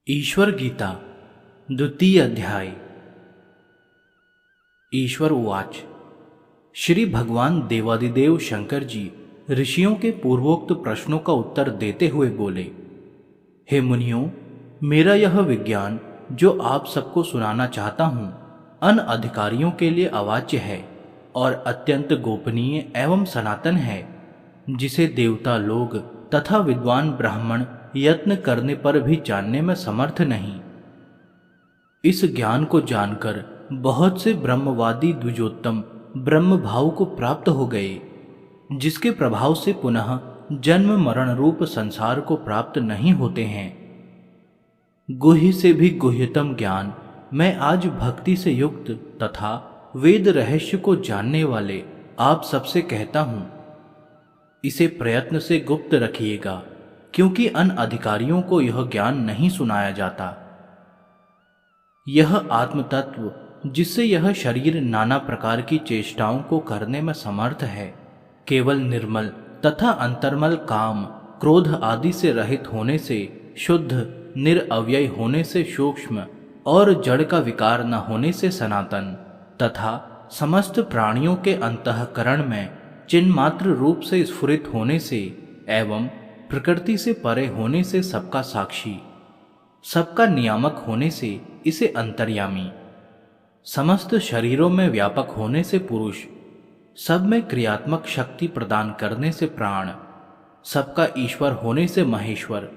ईश्वर गीता द्वितीय अध्याय। ईश्वर उवाच। श्री भगवान देवादिदेव शंकर जी ऋषियों के पूर्वोक्त प्रश्नों का उत्तर देते हुए बोले, हे मुनियों, मेरा यह विज्ञान जो आप सबको सुनाना चाहता हूँ अन अधिकारियों के लिए अवाच्य है और अत्यंत गोपनीय एवं सनातन है, जिसे देवता लोग तथा विद्वान ब्राह्मण यत्न करने पर भी जानने में समर्थ नहीं। इस ज्ञान को जानकर बहुत से ब्रह्मवादी द्विजोत्तम ब्रह्म भाव को प्राप्त हो गए, जिसके प्रभाव से पुनः जन्म मरण रूप संसार को प्राप्त नहीं होते हैं। गुह्य से भी गुह्यतम ज्ञान मैं आज भक्ति से युक्त तथा वेद रहस्य को जानने वाले आप सबसे कहता हूं। इसे प्रयत्न से गुप्त रखिएगा, क्योंकि अन अधिकारियों को यह ज्ञान नहीं सुनाया जाता। यह आत्म तत्व जिससे यह शरीर नाना प्रकार की चेष्टाओं को करने में समर्थ है, केवल निर्मल तथा अंतर्मल काम क्रोध आदि से रहित होने से, शुद्ध निरअव्यय होने से सूक्ष्म और जड़ का विकार न होने से सनातन, तथा समस्त प्राणियों के अंतःकरण में चिन्मात्र रूप से स्फुरित होने से एवं प्रकृति से परे होने से सबका साक्षी, सबका नियामक होने से इसे अंतर्यामी, समस्त शरीरों में व्यापक होने से पुरुष, सब में क्रियात्मक शक्ति प्रदान करने से प्राण, सबका ईश्वर होने से महेश्वर,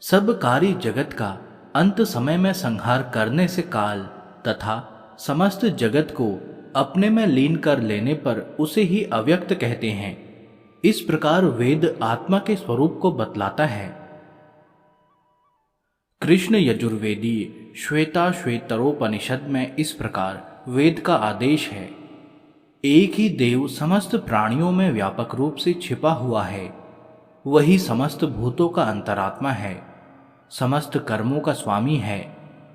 सब कार्य जगत का अंत समय में संहार करने से काल, तथा समस्त जगत को अपने में लीन कर लेने पर उसे ही अव्यक्त कहते हैं। इस प्रकार वेद आत्मा के स्वरूप को बतलाता है। कृष्ण यजुर्वेदी श्वेता श्वेतरोपनिषद में इस प्रकार वेद का आदेश है, एक ही देव समस्त प्राणियों में व्यापक रूप से छिपा हुआ है, वही समस्त भूतों का अंतरात्मा है, समस्त कर्मों का स्वामी है,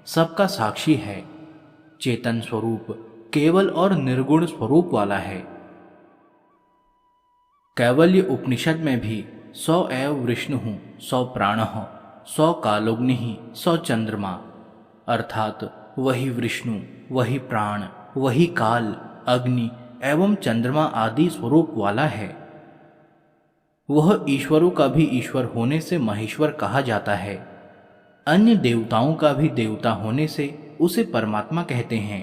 सबका साक्षी है, चेतन स्वरूप केवल और निर्गुण स्वरूप वाला है। कैवल्य उपनिषद में भी 100 एव विष्णु 100 प्राण 100 कालोग्नि 100 चंद्रमा, अर्थात वही विष्णु, वही प्राण, वही काल, अग्नि एवं चंद्रमा आदि स्वरूप वाला है। वह ईश्वरों का भी ईश्वर होने से महेश्वर कहा जाता है, अन्य देवताओं का भी देवता होने से उसे परमात्मा कहते हैं।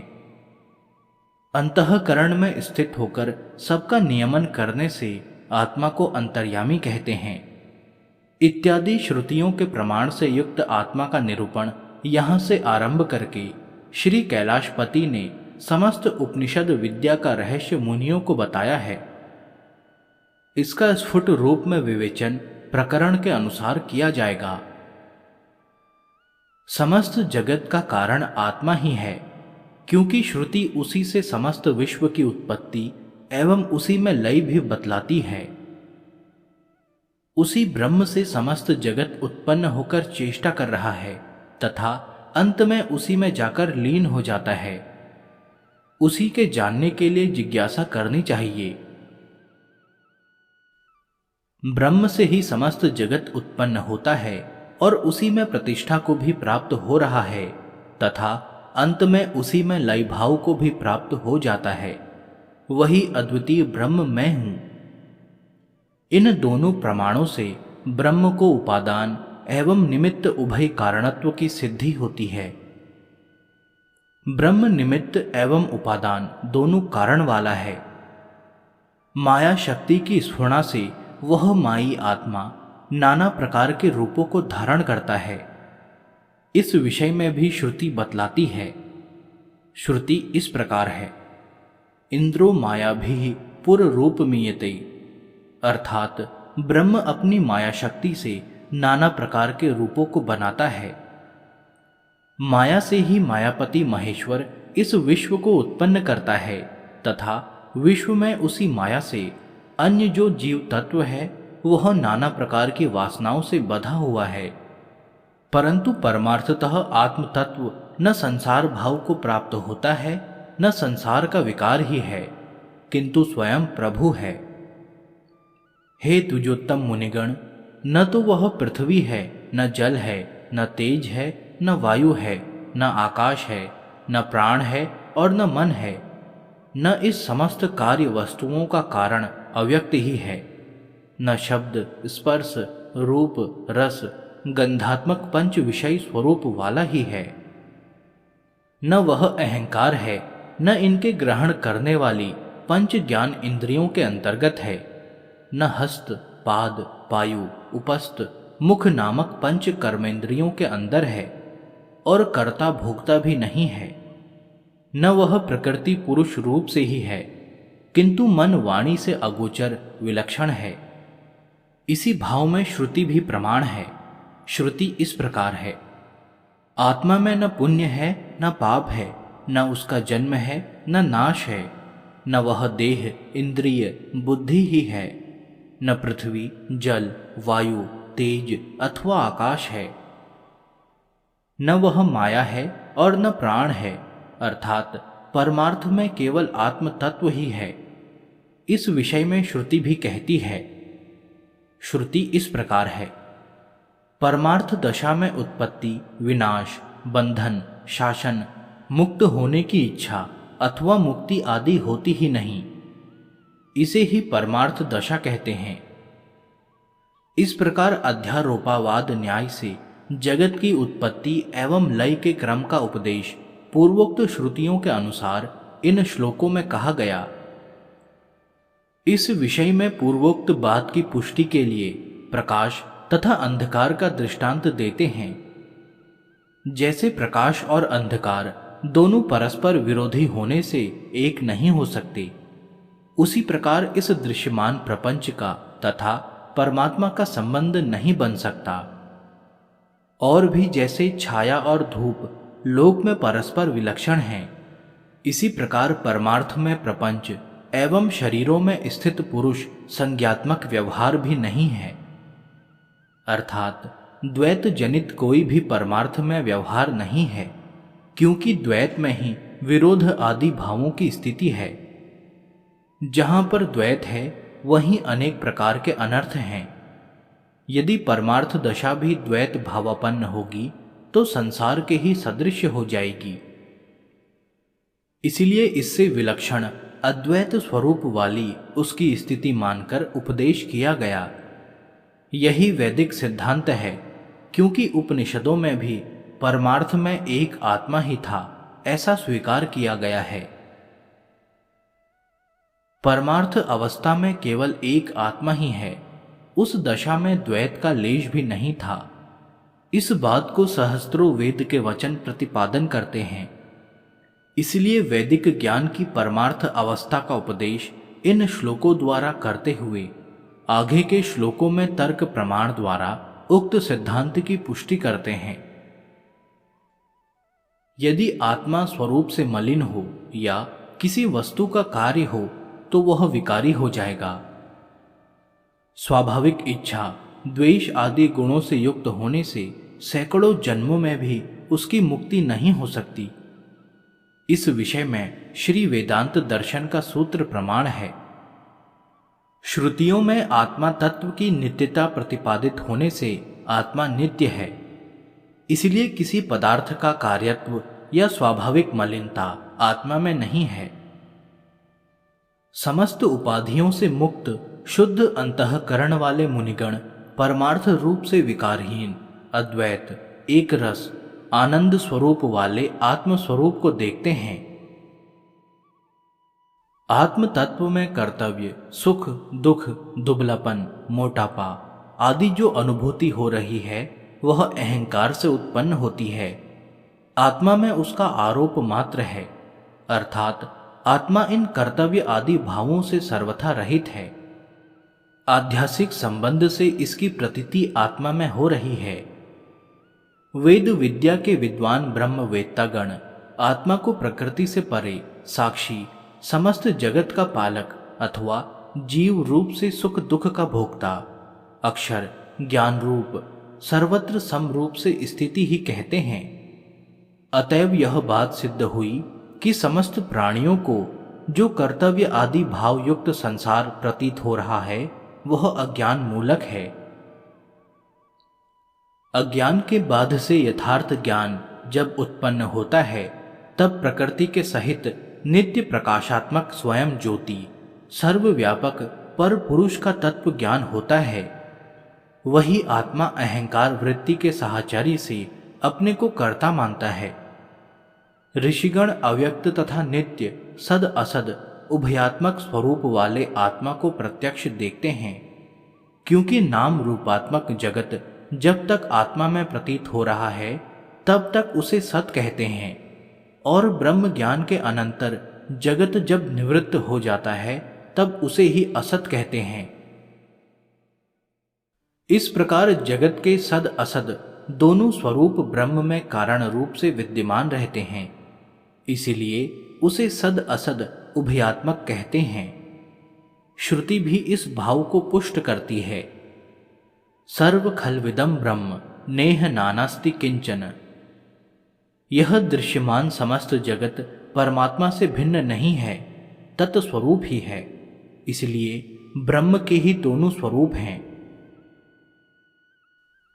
अंतःकरण में स्थित होकर सबका नियमन करने से आत्मा को अंतर्यामी कहते हैं। इत्यादि श्रुतियों के प्रमाण से युक्त आत्मा का निरूपण यहाँ से आरंभ करके श्री कैलाशपति ने समस्त उपनिषद विद्या का रहस्य मुनियों को बताया है। इसका स्फुट रूप में विवेचन प्रकरण के अनुसार किया जाएगा। समस्त जगत का कारण आत्मा ही है, क्योंकि श्रुति उसी से समस्त विश्व की उत्पत्ति एवं उसी में लय भी बतलाती है। उसी ब्रह्म से समस्त जगत उत्पन्न होकर चेष्टा कर रहा है तथा अंत में उसी में जाकर लीन हो जाता है। उसी के जानने के लिए जिज्ञासा करनी चाहिए। ब्रह्म से ही समस्त जगत उत्पन्न होता है और उसी में प्रतिष्ठा को भी प्राप्त हो रहा है तथा अंत में उसी में लय भाव को भी प्राप्त हो जाता है। वही अद्वितीय ब्रह्म मैं हूं। इन दोनों प्रमाणों से ब्रह्म को उपादान एवं निमित्त उभय कारणत्व की सिद्धि होती है। ब्रह्म निमित्त एवं उपादान दोनों कारण वाला है। माया शक्ति की स्फुरणा से वह माई आत्मा नाना प्रकार के रूपों को धारण करता है। इस विषय में भी श्रुति बतलाती है। श्रुति इस प्रकार है, इंद्रो माया भी पुर रूप मीयते, अर्थात ब्रह्म अपनी माया शक्ति से नाना प्रकार के रूपों को बनाता है। माया से ही मायापति महेश्वर इस विश्व को उत्पन्न करता है तथा विश्व में उसी माया से अन्य जो जीव तत्व है वह नाना प्रकार की वासनाओं से बंधा हुआ है। परंतु परमार्थतः आत्म तत्व न संसार भाव को प्राप्त होता है, न संसार का विकार ही है, किंतु स्वयं प्रभु है। हे द्विजोत्तम मुनिगण, न तो वह पृथ्वी है, न जल है, न तेज है, न वायु है, न आकाश है, न प्राण है और न मन है, न इस समस्त कार्य वस्तुओं का कारण अव्यक्त ही है, न शब्द, स्पर्श, रूप, रस, गंधात्मक पंच विषय स्वरूप वाला ही है, न वह अहंकार है, न इनके ग्रहण करने वाली पंच ज्ञान इंद्रियों के अंतर्गत है, न हस्त, पाद, पायु, उपस्थ, मुख नामक पंच कर्मेंद्रियों के अंदर है, और कर्ता भोक्ता भी नहीं है, न वह प्रकृति पुरुष रूप से ही है, किंतु मन वाणी से अगोचर विलक्षण है। इसी भाव में श्रुति भी प्रमाण है। श्रुति इस प्रकार है, आत्मा में न पुण्य है, न पाप है, न उसका जन्म है, न नाश है, न वह देह, इंद्रिय, बुद्धि ही है, न पृथ्वी, जल, वायु, तेज अथवा आकाश है, न वह माया है और न प्राण है, अर्थात परमार्थ में केवल आत्म तत्व ही है। इस विषय में श्रुति भी कहती है। श्रुति इस प्रकार है, परमार्थ दशा में उत्पत्ति, विनाश, बंधन, शासन, मुक्त होने की इच्छा अथवा मुक्ति आदि होती ही नहीं। इसे ही परमार्थ दशा कहते हैं। इस प्रकार अध्यारोपावाद न्याय से जगत की उत्पत्ति एवं लय के क्रम का उपदेश पूर्वोक्त श्रुतियों के अनुसार इन श्लोकों में कहा गया। इस विषय में पूर्वोक्त बात की पुष्टि के लिए प्रकाश तथा अंधकार का दृष्टांत देते हैं। जैसे प्रकाश और अंधकार दोनों परस्पर विरोधी होने से एक नहीं हो सकते, उसी प्रकार इस दृश्यमान प्रपंच का तथा परमात्मा का संबंध नहीं बन सकता। और भी जैसे छाया और धूप लोक में परस्पर विलक्षण हैं, इसी प्रकार परमार्थ में प्रपंच एवं शरीरों में स्थित पुरुष संज्ञात्मक व्यवहार भी नहीं है। अर्थात द्वैत जनित कोई भी परमार्थ में व्यवहार नहीं है, क्योंकि द्वैत में ही विरोध आदि भावों की स्थिति है। जहां पर द्वैत है वहीं अनेक प्रकार के अनर्थ हैं। यदि परमार्थ दशा भी द्वैत भावापन्न होगी तो संसार के ही सदृश हो जाएगी। इसलिए इससे विलक्षण अद्वैत स्वरूप वाली उसकी स्थिति मानकर उपदेश किया गया। यही वैदिक सिद्धांत है, क्योंकि उपनिषदों में भी परमार्थ में एक आत्मा ही था ऐसा स्वीकार किया गया है। परमार्थ अवस्था में केवल एक आत्मा ही है, उस दशा में द्वैत का लेश भी नहीं था। इस बात को सहस्त्रों वेद के वचन प्रतिपादन करते हैं। इसलिए वैदिक ज्ञान की परमार्थ अवस्था का उपदेश इन श्लोकों द्वारा करते हुए आगे के श्लोकों में तर्क प्रमाण द्वारा उक्त सिद्धांत की पुष्टि करते हैं। यदि आत्मा स्वरूप से मलिन हो या किसी वस्तु का कार्य हो तो वह विकारी हो जाएगा। स्वाभाविक इच्छा, द्वेष आदि गुणों से युक्त होने से सैकड़ों जन्मों में भी उसकी मुक्ति नहीं हो सकती। इस विषय में श्री वेदांत दर्शन का सूत्र प्रमाण है। श्रुतियों में आत्मा तत्व की नित्यता प्रतिपादित होने से आत्मा नित्य है। इसलिए किसी पदार्थ का कार्यत्व या स्वाभाविक मलिनता आत्मा में नहीं है। समस्त उपाधियों से मुक्त शुद्ध अंतःकरण वाले मुनिगण परमार्थ रूप से विकारहीन, अद्वैत, एक रस, आनंद स्वरूप वाले आत्म स्वरूप को देखते हैं। आत्म तत्व में कर्तव्य, सुख, दुख, दुबलापन, मोटापा आदि जो अनुभूति हो रही है वह अहंकार से उत्पन्न होती है। आत्मा में उसका आरोप मात्र है, अर्थात आत्मा इन कर्तव्य आदि भावों से सर्वथा रहित है। आध्यात्मिक संबंध से इसकी प्रतीति आत्मा में हो रही है। वेद विद्या के विद्वान ब्रह्मवेत्तागण आत्मा को प्रकृति से परे, साक्षी, समस्त जगत का पालक अथवा जीव रूप से सुख दुख का भोक्ता, अक्षर, ज्ञान रूप, सर्वत्र समरूप से स्थिति ही कहते हैं। अतएव यह बात सिद्ध हुई कि समस्त प्राणियों को जो कर्तव्य आदि भाव युक्त संसार प्रतीत हो रहा है वह अज्ञान मूलक है। अज्ञान के बाध से यथार्थ ज्ञान जब उत्पन्न होता है, तब प्रकृति के सहित नित्य प्रकाशात्मक स्वयं ज्योति सर्वव्यापक पर पुरुष का तत्व ज्ञान होता है। वही आत्मा अहंकार वृत्ति के साहचर्य से अपने को कर्ता मानता है। ऋषिगण अव्यक्त तथा नित्य सद असद उभयात्मक स्वरूप वाले आत्मा को प्रत्यक्ष देखते हैं, क्योंकि नाम रूपात्मक जगत जब तक आत्मा में प्रतीत हो रहा है तब तक उसे सत कहते हैं, और ब्रह्म ज्ञान के अनंतर जगत जब निवृत्त हो जाता है तब उसे ही असत कहते हैं। इस प्रकार जगत के सद असद दोनों स्वरूप ब्रह्म में कारण रूप से विद्यमान रहते हैं, इसीलिए उसे सद असद उभयात्मक कहते हैं। श्रुति भी इस भाव को पुष्ट करती है। सर्व खलविदम ब्रह्म नेह नानास्ति किंचन। यह दृश्यमान समस्त जगत परमात्मा से भिन्न नहीं है, तत्स्वरूप ही है, इसलिए ब्रह्म के ही दोनों स्वरूप हैं।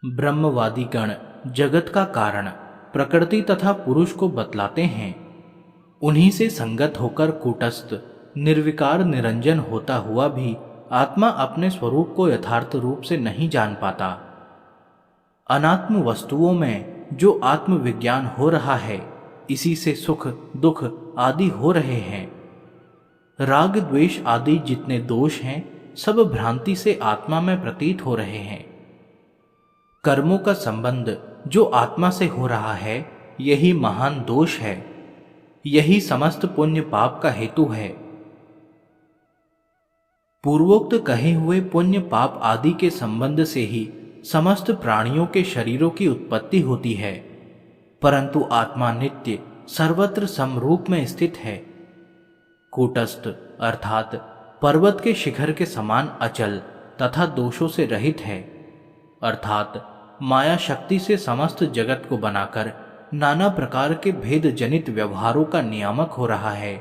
ब्रह्मवादी गण जगत का कारण प्रकृति तथा पुरुष को बतलाते हैं। उन्हीं से संगत होकर कूटस्थ निर्विकार निरंजन होता हुआ भी आत्मा अपने स्वरूप को यथार्थ रूप से नहीं जान पाता। अनात्म वस्तुओं में जो आत्मविज्ञान हो रहा है, इसी से सुख दुख आदि हो रहे हैं। राग द्वेष आदि जितने दोष हैं, सब भ्रांति से आत्मा में प्रतीत हो रहे हैं। कर्मों का संबंध जो आत्मा से हो रहा है, यही महान दोष है, यही समस्त पुण्य पाप का हेतु है। पूर्वोक्त कहे हुए पुण्य पाप आदि के संबंध से ही समस्त प्राणियों के शरीरों की उत्पत्ति होती है, परंतु आत्मा नित्य सर्वत्र समरूप में स्थित है। कूटस्थ अर्थात पर्वत के शिखर के समान अचल तथा दोषों से रहित है, अर्थात माया शक्ति से समस्त जगत को बनाकर नाना प्रकार के भेद जनित व्यवहारों का नियामक हो रहा है।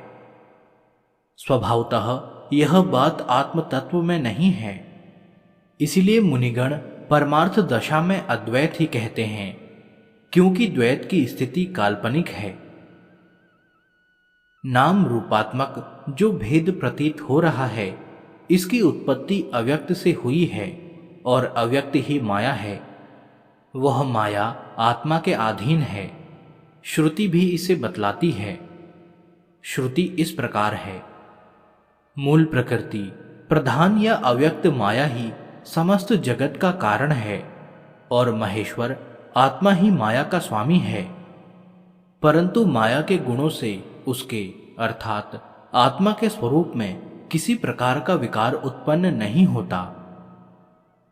स्वभावतः यह बात आत्म तत्व में नहीं है, इसीलिए मुनिगण परमार्थ दशा में अद्वैत ही कहते हैं, क्योंकि द्वैत की स्थिति काल्पनिक है। नाम रूपात्मक जो भेद प्रतीत हो रहा है, इसकी उत्पत्ति अव्यक्त से हुई है, और अव्यक्त ही माया है। वह माया आत्मा के अधीन है। श्रुति भी इसे बतलाती है। श्रुति इस प्रकार है। मूल प्रकृति प्रधान या अव्यक्त माया ही समस्त जगत का कारण है, और महेश्वर आत्मा ही माया का स्वामी है। परंतु माया के गुणों से उसके अर्थात आत्मा के स्वरूप में किसी प्रकार का विकार उत्पन्न नहीं होता।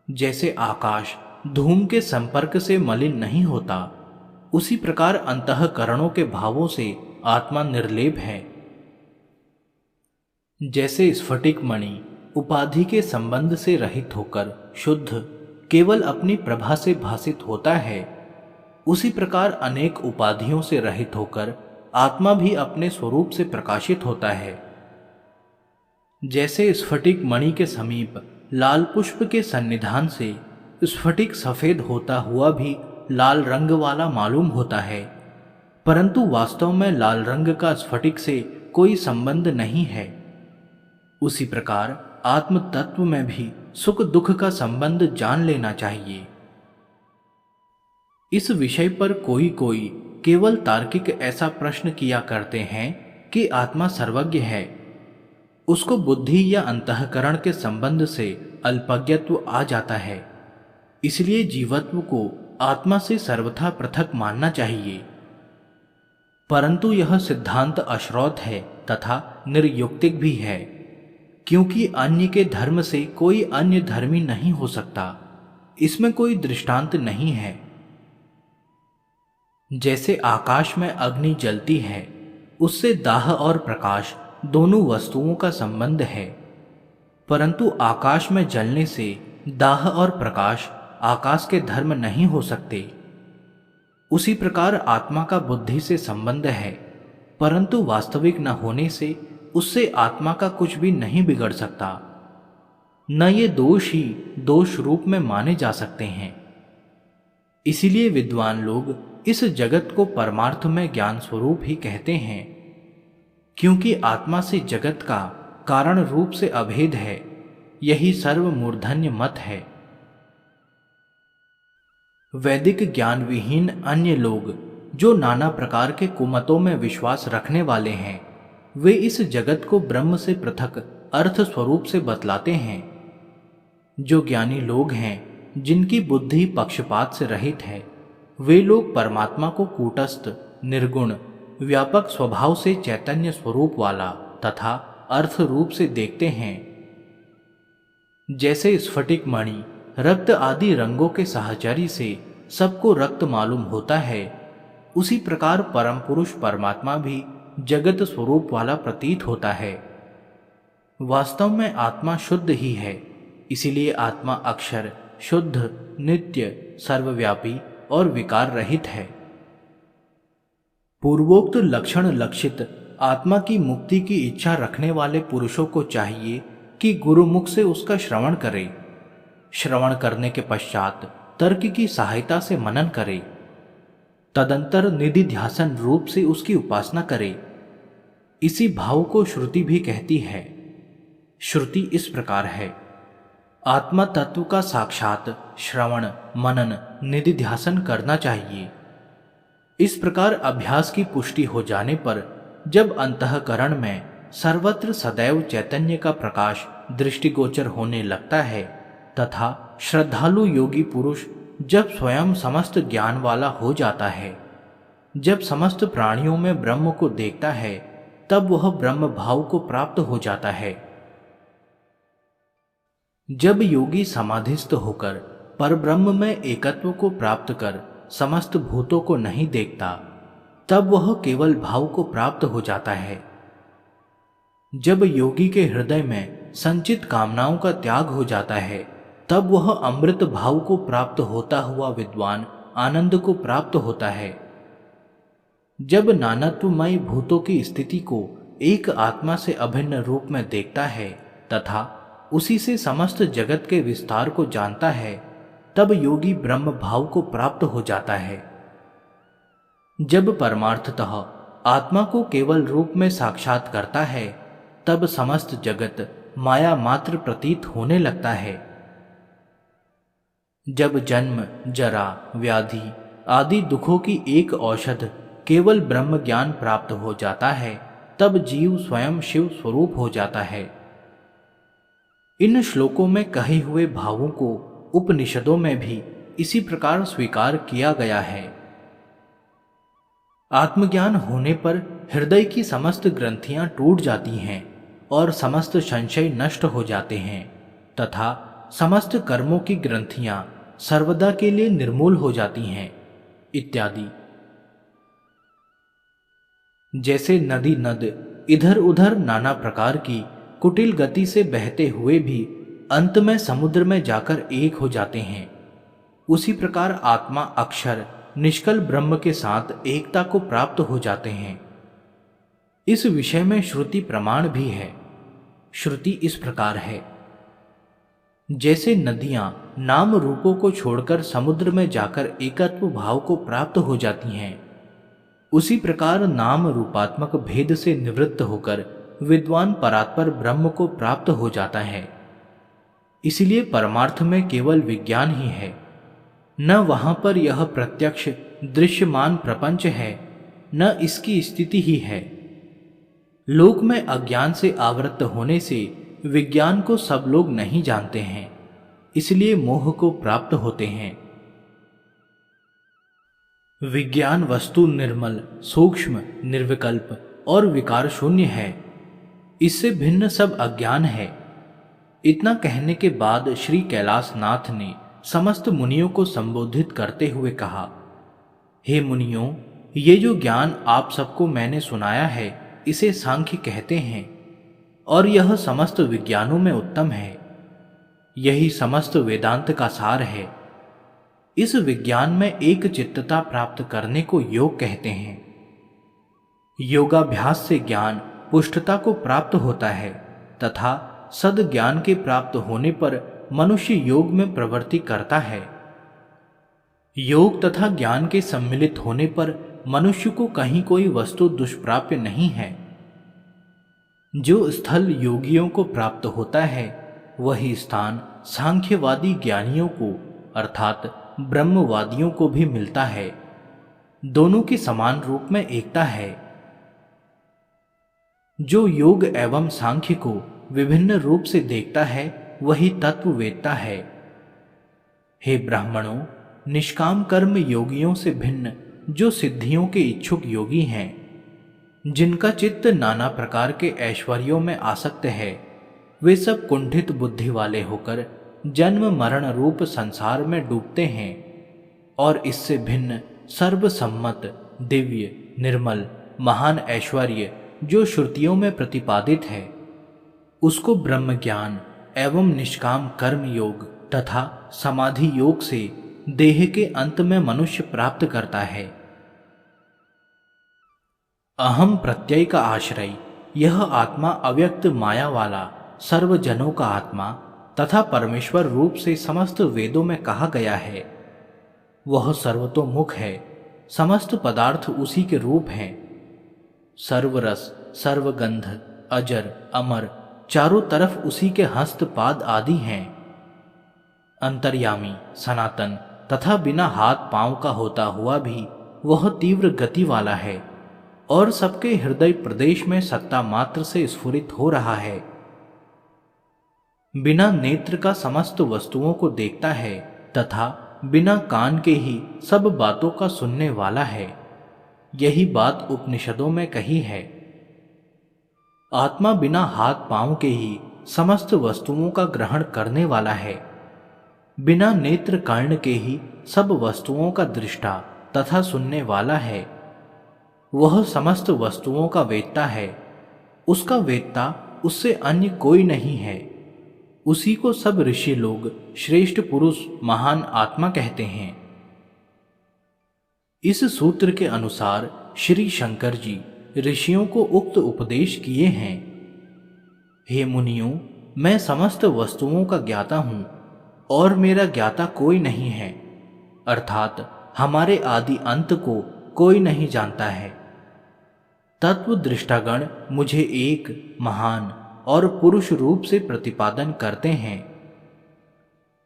जैसे आकाश धूम के संपर्क से मलिन नहीं होता, उसी प्रकार अंतःकरणों के भावों से आत्मा निर्लेप है। जैसे स्फटिक मणि उपाधि के संबंध से रहित होकर शुद्ध केवल अपनी प्रभा से भासित होता है, उसी प्रकार अनेक उपाधियों से रहित होकर आत्मा भी अपने स्वरूप से प्रकाशित होता है। जैसे स्फटिक मणि के समीप लाल पुष्प के सन्निधान से स्फटिक सफेद होता हुआ भी लाल रंग वाला मालूम होता है, परंतु वास्तव में लाल रंग का स्फटिक से कोई संबंध नहीं है, उसी प्रकार आत्म तत्व में भी सुख दुख का संबंध जान लेना चाहिए। इस विषय पर कोई कोई केवल तार्किक ऐसा प्रश्न किया करते हैं कि आत्मा सर्वज्ञ है, उसको बुद्धि या अंतःकरण के संबंध से अल्पज्ञत्व आ जाता है, इसलिए जीवत्व को आत्मा से सर्वथा पृथक मानना चाहिए। परंतु यह सिद्धांत अश्रौत है तथा निर्युक्तिक भी है, क्योंकि अन्य के धर्म से कोई अन्य धर्मी नहीं हो सकता, इसमें कोई दृष्टांत नहीं है। जैसे आकाश में अग्नि जलती है, उससे दाह और प्रकाश दोनों वस्तुओं का संबंध है, परंतु आकाश में जलने से दाह और प्रकाश आकाश के धर्म नहीं हो सकते। उसी प्रकार आत्मा का बुद्धि से संबंध है, परंतु वास्तविक न होने से उससे आत्मा का कुछ भी नहीं बिगड़ सकता। न ये दोष ही दोष रूप में माने जा सकते हैं। इसीलिए विद्वान लोग इस जगत को परमार्थ में ज्ञान स्वरूप ही कहते हैं, क्योंकि आत्मा से जगत का कारण रूप से अभेद है। यही सर्व मूर्धन्य मत है। वैदिक ज्ञान विहीन अन्य लोग जो नाना प्रकार के कुमतों में विश्वास रखने वाले हैं, वे इस जगत को ब्रह्म से पृथक अर्थ स्वरूप से बतलाते हैं। जो ज्ञानी लोग हैं, जिनकी बुद्धि पक्षपात से रहित है, वे लोग परमात्मा को कूटस्थ, निर्गुण, व्यापक स्वभाव से चैतन्य स्वरूप वाला तथा अर्थ रूप से देखते हैं। जैसे स्फटिक मणि रक्त आदि रंगों के सहचरी से सबको रक्त मालूम होता है, उसी प्रकार परम पुरुष परमात्मा भी जगत स्वरूप वाला प्रतीत होता है। वास्तव में आत्मा शुद्ध ही है, इसीलिए आत्मा अक्षर, शुद्ध, नित्य, सर्वव्यापी और विकार रहित है। पूर्वोक्त लक्षण लक्षित आत्मा की मुक्ति की इच्छा रखने वाले पुरुषों को चाहिए कि गुरुमुख से उसका श्रवण करे। श्रवण करने के पश्चात तर्क की सहायता से मनन करे। तदंतर निधिध्यासन रूप से उसकी उपासना करे। इसी भाव को श्रुति भी कहती है। श्रुति इस प्रकार है, आत्मा तत्व का साक्षात श्रवण, मनन, निधिध्यासन करना चाहिए। इस प्रकार अभ्यास की पुष्टि हो जाने पर जब अंतःकरण में सर्वत्र सदैव चैतन्य का प्रकाश दृष्टिगोचर होने लगता है तथा श्रद्धालु योगी पुरुष जब स्वयं समस्त ज्ञान वाला हो जाता है, जब समस्त प्राणियों में ब्रह्म को देखता है, तब वह ब्रह्म भाव को प्राप्त हो जाता है। जब योगी समाधिस्थ होकर परब्रह्म में एकत्व को प्राप्त कर समस्त भूतों को नहीं देखता, तब वह केवल भाव को प्राप्त हो जाता है। जब योगी के हृदय में संचित कामनाओं का त्याग हो जाता है, तब वह अमृत भाव को प्राप्त होता हुआ विद्वान आनंद को प्राप्त होता है। जब नानत्वमय भूतों की स्थिति को एक आत्मा से अभिन्न रूप में देखता है तथा उसी से समस्त जगत के विस्तार को जानता है, तब योगी ब्रह्म भाव को प्राप्त हो जाता है। जब परमार्थतः आत्मा को केवल रूप में साक्षात करता है, तब समस्त जगत माया मात्र प्रतीत होने लगता है। जब जन्म, जरा, व्याधि आदि दुखों की एक औषध केवल ब्रह्म ज्ञान प्राप्त हो जाता है, तब जीव स्वयं शिव स्वरूप हो जाता है। इन श्लोकों में कहे हुए भावों को उपनिषदों में भी इसी प्रकार स्वीकार किया गया है। आत्मज्ञान होने पर हृदय की समस्त ग्रंथियां टूट जाती हैं और समस्त संशय नष्ट हो जाते हैं तथा समस्त कर्मों की ग्रंथियां सर्वदा के लिए निर्मूल हो जाती हैं इत्यादि। जैसे नदी नद इधर उधर नाना प्रकार की कुटिल गति से बहते हुए भी अंत में समुद्र में जाकर एक हो जाते हैं, उसी प्रकार आत्मा अक्षर निष्कल ब्रह्म के साथ एकता को प्राप्त हो जाते हैं। इस विषय में श्रुति प्रमाण भी है। श्रुति इस प्रकार है, जैसे नदियां नाम रूपों को छोड़कर समुद्र में जाकर एकत्व भाव को प्राप्त हो जाती हैं, उसी प्रकार नाम रूपात्मक भेद से निवृत्त होकर विद्वान परात्पर ब्रह्म को प्राप्त हो जाता है। इसलिए परमार्थ में केवल विज्ञान ही है, न वहां पर यह प्रत्यक्ष दृश्यमान प्रपंच है, न इसकी स्थिति ही है। लोक में अज्ञान से आवृत्त होने से विज्ञान को सब लोग नहीं जानते हैं, इसलिए मोह को प्राप्त होते हैं। विज्ञान वस्तु निर्मल, सूक्ष्म, निर्विकल्प और विकार शून्य है। इससे भिन्न सब अज्ञान है। इतना कहने के बाद श्री कैलाशनाथ ने समस्त मुनियों को संबोधित करते हुए कहा, हे मुनियों, ये जो ज्ञान आप सबको मैंने सुनाया है, इसे सांख्य कहते हैं और यह समस्त विज्ञानों में उत्तम है। यही समस्त वेदांत का सार है। इस विज्ञान में एक चित्तता प्राप्त करने को योग कहते हैं। योगाभ्यास से ज्ञान पुष्टता को प्राप्त होता है तथा सद ज्ञान के प्राप्त होने पर मनुष्य योग में प्रवृत्ति करता है। योग तथा ज्ञान के सम्मिलित होने पर मनुष्य को कहीं कोई वस्तु दुष्प्राप्य नहीं है। जो स्थल योगियों को प्राप्त होता है वही स्थान सांख्यवादी ज्ञानियों को अर्थात ब्रह्मवादियों को भी मिलता है। दोनों की समान रूप में एकता है। जो योग एवं सांख्य को विभिन्न रूप से देखता है वही तत्व वेदता है। हे ब्राह्मणों, निष्काम कर्म योगियों से भिन्न जो सिद्धियों के इच्छुक योगी हैं, जिनका चित्त नाना प्रकार के ऐश्वर्यों में आसक्त है, वे सब कुंठित बुद्धि वाले होकर जन्म मरण रूप संसार में डूबते हैं और इससे भिन्न सर्वसम्मत दिव्य निर्मल महान ऐश्वर्य जो श्रुतियों में प्रतिपादित है, उसको ब्रह्म ज्ञान एवं निष्काम कर्म योग तथा समाधि योग से देह के अंत में मनुष्य प्राप्त करता है। अहम प्रत्यय का आश्रय यह आत्मा अव्यक्त माया वाला सर्वजनों का आत्मा तथा परमेश्वर रूप से समस्त वेदों में कहा गया है। वह सर्वतोमुख है, समस्त पदार्थ उसी के रूप हैं। सर्वरस सर्वगंध अजर अमर चारों तरफ उसी के हस्त पाद आदि हैं। अंतर्यामी सनातन तथा बिना हाथ पांव का होता हुआ भी वह तीव्र गति वाला है और सबके हृदय प्रदेश में सत्ता मात्र से स्फुरित हो रहा है। बिना नेत्र का समस्त वस्तुओं को देखता है तथा बिना कान के ही सब बातों का सुनने वाला है। यही बात उपनिषदों में कही है। आत्मा बिना हाथ पांव के ही समस्त वस्तुओं का ग्रहण करने वाला है। बिना नेत्र कर्ण के ही सब वस्तुओं का दृष्टा तथा सुनने वाला है। वह समस्त वस्तुओं का वेत्ता है। उसका वेत्ता उससे अन्य कोई नहीं है। उसी को सब ऋषि लोग श्रेष्ठ पुरुष महान आत्मा कहते हैं। इस सूत्र के अनुसार श्री शंकर जी ऋषियों को उक्त उपदेश किए हैं। हे मुनियों, मैं समस्त वस्तुओं का ज्ञाता हूं और मेरा ज्ञाता कोई नहीं है, अर्थात हमारे आदि अंत को कोई नहीं जानता है। तत्व दृष्टागण मुझे एक महान और पुरुष रूप से प्रतिपादन करते हैं।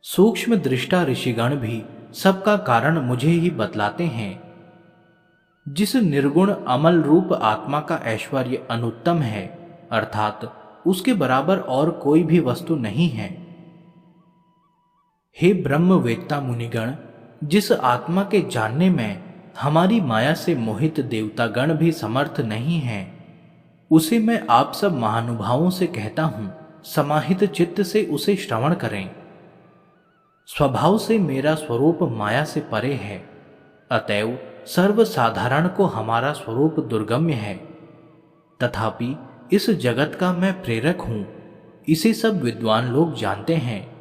सूक्ष्म दृष्टा ऋषिगण भी सबका कारण मुझे ही बतलाते हैं। जिस निर्गुण अमल रूप आत्मा का ऐश्वर्य अनुत्तम है, अर्थात उसके बराबर और कोई भी वस्तु नहीं है। हे ब्रह्मवेत्ता मुनिगण, जिस आत्मा के जानने में हमारी माया से मोहित देवतागण भी समर्थ नहीं है, उसे मैं आप सब महानुभावों से कहता हूं, समाहित चित्त से उसे श्रवण करें। स्वभाव से मेरा स्वरूप माया से परे है, अतएव सर्वसाधारण को हमारा स्वरूप दुर्गम्य है। तथापि इस जगत का मैं प्रेरक हूं, इसे सब विद्वान लोग जानते हैं।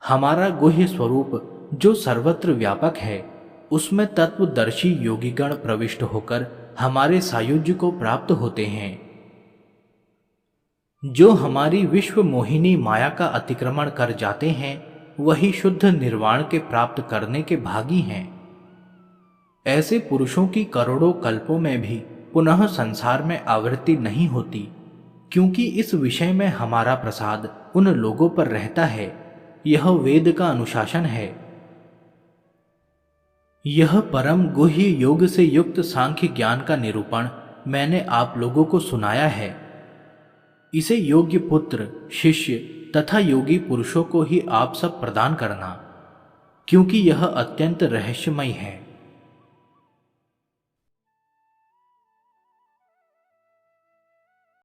हमारा गुह्य स्वरूप जो सर्वत्र व्यापक है, उसमें तत्वदर्शी योगीगण प्रविष्ट होकर हमारे सायुज्य को प्राप्त होते हैं। जो हमारी विश्व मोहिनी माया का अतिक्रमण कर जाते हैं, वही शुद्ध निर्वाण के प्राप्त करने के भागी हैं। ऐसे पुरुषों की करोड़ों कल्पों में भी पुनः संसार में आवृत्ति नहीं होती, क्योंकि इस विषय में हमारा प्रसाद उन लोगों पर रहता है। यह वेद का अनुशासन है। यह परम गुह्य योग से युक्त सांख्य ज्ञान का निरूपण मैंने आप लोगों को सुनाया है। इसे योग्य पुत्र, शिष्य तथा योगी पुरुषों को ही आप सब प्रदान करना, क्योंकि यह अत्यंत रहस्यमय है।